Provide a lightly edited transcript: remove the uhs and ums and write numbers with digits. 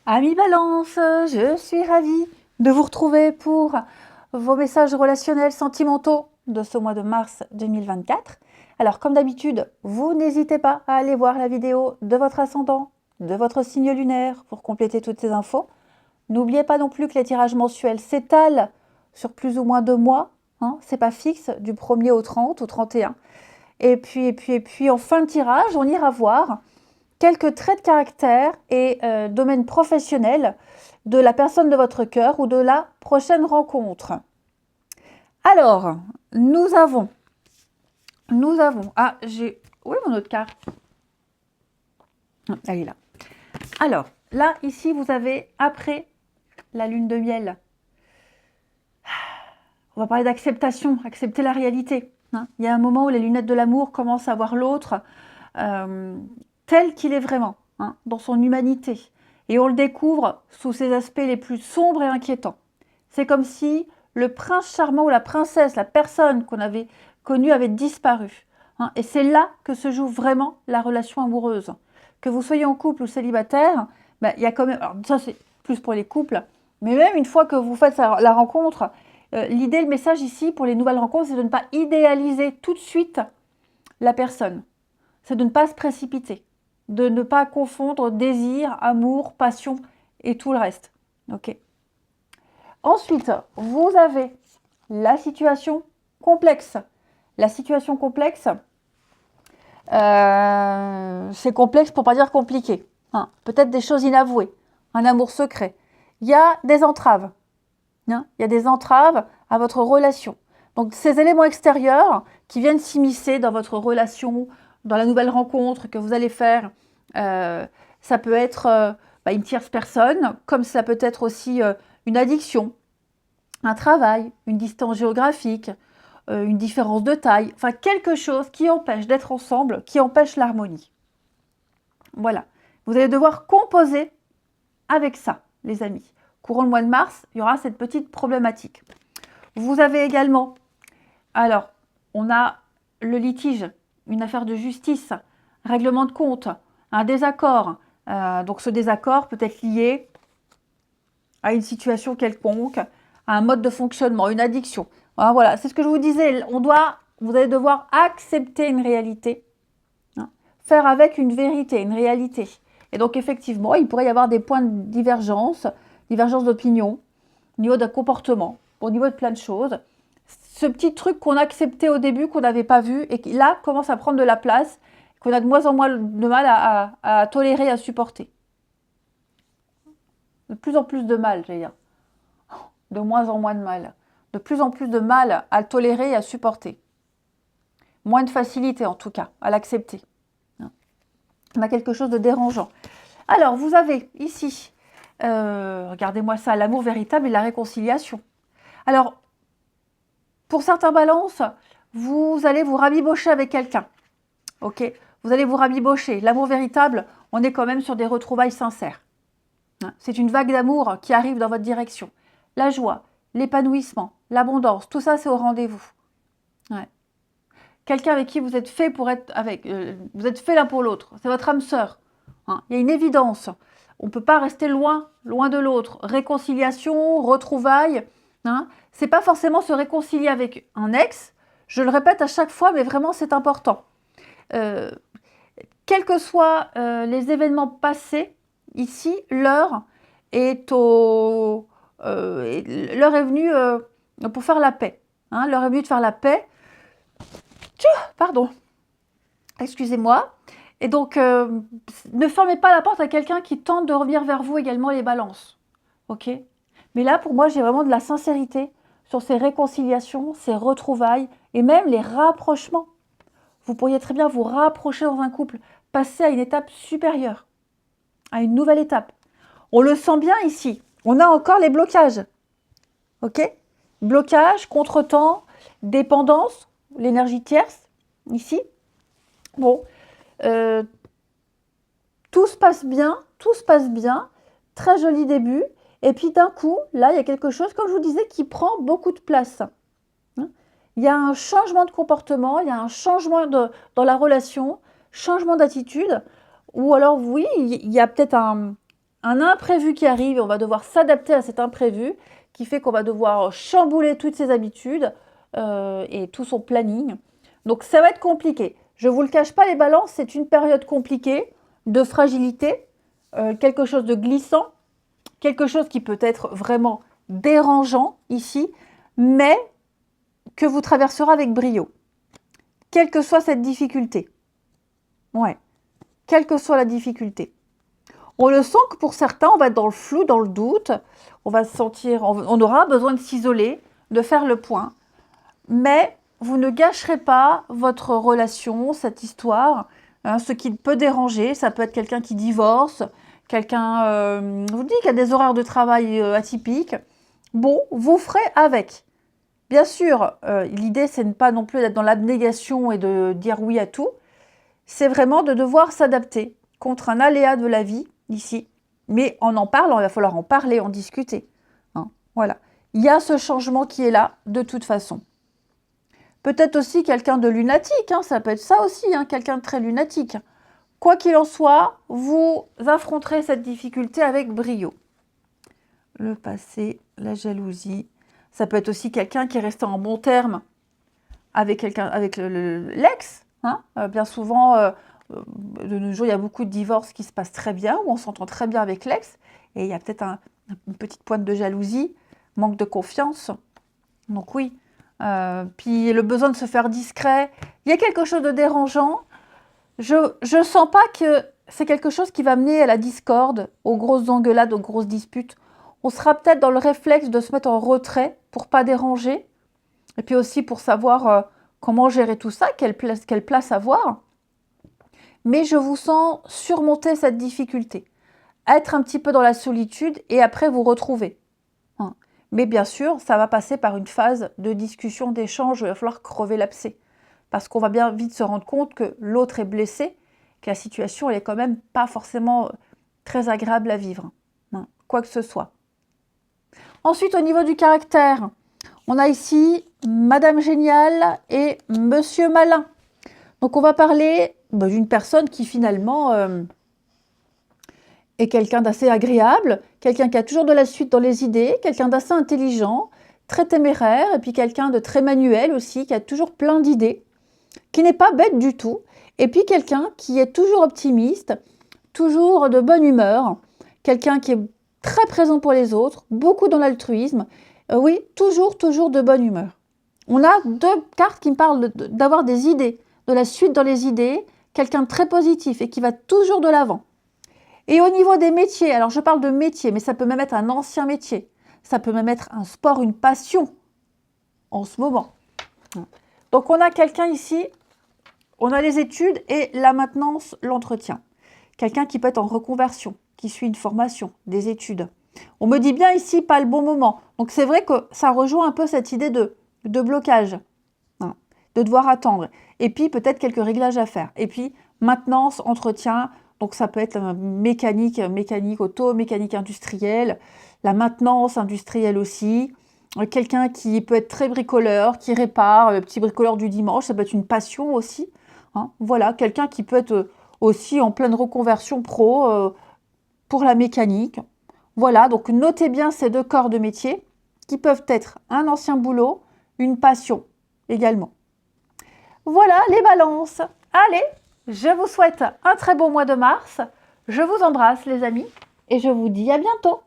Amis Balance, je suis ravie de vous retrouver pour vos messages relationnels sentimentaux de ce mois de mars 2024. Alors comme d'habitude, vous n'hésitez pas à aller voir la vidéo de votre ascendant, de votre signe lunaire pour compléter toutes ces infos. N'oubliez pas non plus que les tirages mensuels s'étalent sur plus ou moins 2 mois. C'est pas fixe, du 1er au 30, au 31. Et puis, en fin de tirage, on ira voir quelques traits de caractère et domaines professionnels de la personne de votre cœur ou de la prochaine rencontre. Alors, nous avons... Ah, j'ai... Où est mon autre carte? Elle est là. Alors, là, ici, vous avez après la lune de miel. On va parler d'acceptation, accepter la réalité. Il y a un moment où les lunettes de l'amour commencent à voir l'autre tel qu'il est vraiment, dans son humanité. Et on le découvre sous ses aspects les plus sombres et inquiétants. C'est comme si le prince charmant ou la princesse, la personne qu'on avait connue avait disparu. Et c'est là que se joue vraiment la relation amoureuse. Que vous soyez en couple ou célibataire, il y a quand même... Alors ça, c'est plus pour les couples. Mais même une fois que vous faites la rencontre, l'idée, le message ici pour les nouvelles rencontres, c'est de ne pas idéaliser tout de suite la personne. C'est de ne pas se précipiter, de ne pas confondre désir, amour, passion et tout le reste. Ok. Ensuite, vous avez la situation complexe. La situation complexe, c'est complexe pour ne pas dire compliqué. Peut-être des choses inavouées, un amour secret. Il y a des entraves. Il y a des entraves à votre relation. Donc, ces éléments extérieurs qui viennent s'immiscer dans votre relation, dans la nouvelle rencontre que vous allez faire, ça peut être une tierce personne, comme ça peut être aussi une addiction, un travail, une distance géographique, une différence de taille, enfin quelque chose qui empêche d'être ensemble, qui empêche l'harmonie. Voilà. Vous allez devoir composer avec ça, les amis. Courant le mois de mars, il y aura cette petite problématique. Vous avez également, alors, on a le litige, une affaire de justice, un règlement de compte, un désaccord. Donc ce désaccord peut être lié à une situation quelconque, à un mode de fonctionnement, une addiction. Voilà, c'est ce que je vous disais, vous allez devoir accepter une réalité, faire avec une vérité, une réalité. Et donc effectivement, il pourrait y avoir des points de divergence d'opinion, au niveau d'un comportement, au niveau de plein de choses. Ce petit truc qu'on acceptait au début, qu'on n'avait pas vu, et qui là commence à prendre de la place, qu'on a de moins en moins de mal à tolérer, à supporter. De plus en plus de mal, j'allais dire. De moins en moins de mal. De plus en plus de mal à le tolérer et à supporter. Moins de facilité en tout cas, à l'accepter. On a quelque chose de dérangeant. Alors, vous avez ici, regardez-moi ça, l'amour véritable et la réconciliation. Alors, pour certains balances, vous allez vous rabibocher avec quelqu'un. Ok, vous allez vous rabibocher. L'amour véritable, on est quand même sur des retrouvailles sincères. C'est une vague d'amour qui arrive dans votre direction. La joie, l'épanouissement, l'abondance, tout ça c'est au rendez-vous. Ouais. Quelqu'un avec qui vous êtes fait pour être avec, vous êtes fait l'un pour l'autre. C'est votre âme sœur. Il y a une évidence. On ne peut pas rester loin de l'autre. Réconciliation, retrouvailles. C'est pas forcément se réconcilier avec un ex. Je le répète à chaque fois, mais vraiment c'est important. Quels que soient les événements passés, ici, l'heure est venue pour faire la paix. L'heure est venue de faire la paix. Pardon. Excusez-moi. Et donc, ne fermez pas la porte à quelqu'un qui tente de revenir vers vous également les balances. Ok? Mais là, pour moi, j'ai vraiment de la sincérité sur ces réconciliations, ces retrouvailles et même les rapprochements. Vous pourriez très bien vous rapprocher dans un couple, passer à une étape supérieure, à une nouvelle étape. On le sent bien ici. On a encore les blocages. Ok? Blocage, contretemps, dépendance, l'énergie tierce, ici. Bon, tout se passe bien, très joli début. Et puis d'un coup, là, il y a quelque chose, comme je vous disais, qui prend beaucoup de place. Il y a un changement de comportement, il y a un changement dans la relation, changement d'attitude. Ou alors, oui, il y a peut-être un un imprévu qui arrive et on va devoir s'adapter à cet imprévu qui fait qu'on va devoir chambouler toutes ses habitudes et tout son planning. Donc ça va être compliqué. Je ne vous le cache pas, les balances, c'est une période compliquée, de fragilité, quelque chose de glissant, quelque chose qui peut être vraiment dérangeant ici, mais que vous traverserez avec brio, quelle que soit cette difficulté. Ouais, quelle que soit la difficulté. On le sent que pour certains, on va être dans le flou, dans le doute, on va se sentir, on aura besoin de s'isoler, de faire le point, mais vous ne gâcherez pas votre relation, cette histoire, hein, ce qui peut déranger, ça peut être quelqu'un qui divorce, quelqu'un, je vous dis, qui a des horaires de travail atypiques. Bon, vous ferez avec. Bien sûr, l'idée, c'est pas non plus d'être dans l'abnégation et de dire oui à tout. C'est vraiment de devoir s'adapter contre un aléa de la vie, ici. Mais en parlant, il va falloir en parler, en discuter. Hein, voilà. Il y a ce changement qui est là, de toute façon. Peut-être aussi quelqu'un de lunatique, hein, ça peut être ça aussi, hein, quelqu'un de très lunatique. Quoi qu'il en soit, vous affronterez cette difficulté avec brio. Le passé, la jalousie. Ça peut être aussi quelqu'un qui est resté en bon terme avec l'ex. Hein. Bien souvent, de nos jours, il y a beaucoup de divorces qui se passent très bien, où on s'entend très bien avec l'ex. Et il y a peut-être une petite pointe de jalousie, manque de confiance. Donc oui. Puis le besoin de se faire discret. Il y a quelque chose de dérangeant. Je ne sens pas que c'est quelque chose qui va mener à la discorde, aux grosses engueulades, aux grosses disputes. On sera peut-être dans le réflexe de se mettre en retrait pour ne pas déranger. Et puis aussi pour savoir comment gérer tout ça, quelle place avoir. Mais je vous sens surmonter cette difficulté. Être un petit peu dans la solitude et après vous retrouver. Hein. Mais bien sûr, ça va passer par une phase de discussion, d'échange, il va falloir crever l'abcès. Parce qu'on va bien vite se rendre compte que l'autre est blessé, que la situation elle est quand même pas forcément très agréable à vivre, hein, quoi que ce soit. Ensuite, au niveau du caractère, on a ici Madame Géniale et Monsieur Malin. Donc on va parler d'une personne qui finalement est quelqu'un d'assez agréable, quelqu'un qui a toujours de la suite dans les idées, quelqu'un d'assez intelligent, très téméraire, et puis quelqu'un de très manuel aussi, qui a toujours plein d'idées, qui n'est pas bête du tout, et puis quelqu'un qui est toujours optimiste, toujours de bonne humeur, quelqu'un qui est très présent pour les autres, beaucoup dans l'altruisme, oui, toujours de bonne humeur. On a deux cartes qui me parlent d'avoir des idées, de la suite dans les idées, quelqu'un de très positif et qui va toujours de l'avant. Et au niveau des métiers, alors je parle de métier, mais ça peut même être un ancien métier, ça peut même être un sport, une passion en ce moment. Donc on a quelqu'un ici, on a les études et la maintenance, l'entretien. Quelqu'un qui peut être en reconversion, qui suit une formation, des études. On me dit bien ici, pas le bon moment. Donc c'est vrai que ça rejoint un peu cette idée de blocage, hein, de devoir attendre. Et puis peut-être quelques réglages à faire. Et puis maintenance, entretien, donc ça peut être mécanique auto, mécanique industrielle, la maintenance industrielle aussi. Quelqu'un qui peut être très bricoleur, qui répare, le petit bricoleur du dimanche, ça peut être une passion aussi. Hein. Voilà, quelqu'un qui peut être aussi en pleine reconversion pro pour la mécanique. Voilà, donc notez bien ces deux corps de métier qui peuvent être un ancien boulot, une passion également. Voilà les balances. Allez, je vous souhaite un très bon mois de mars. Je vous embrasse les amis et je vous dis à bientôt.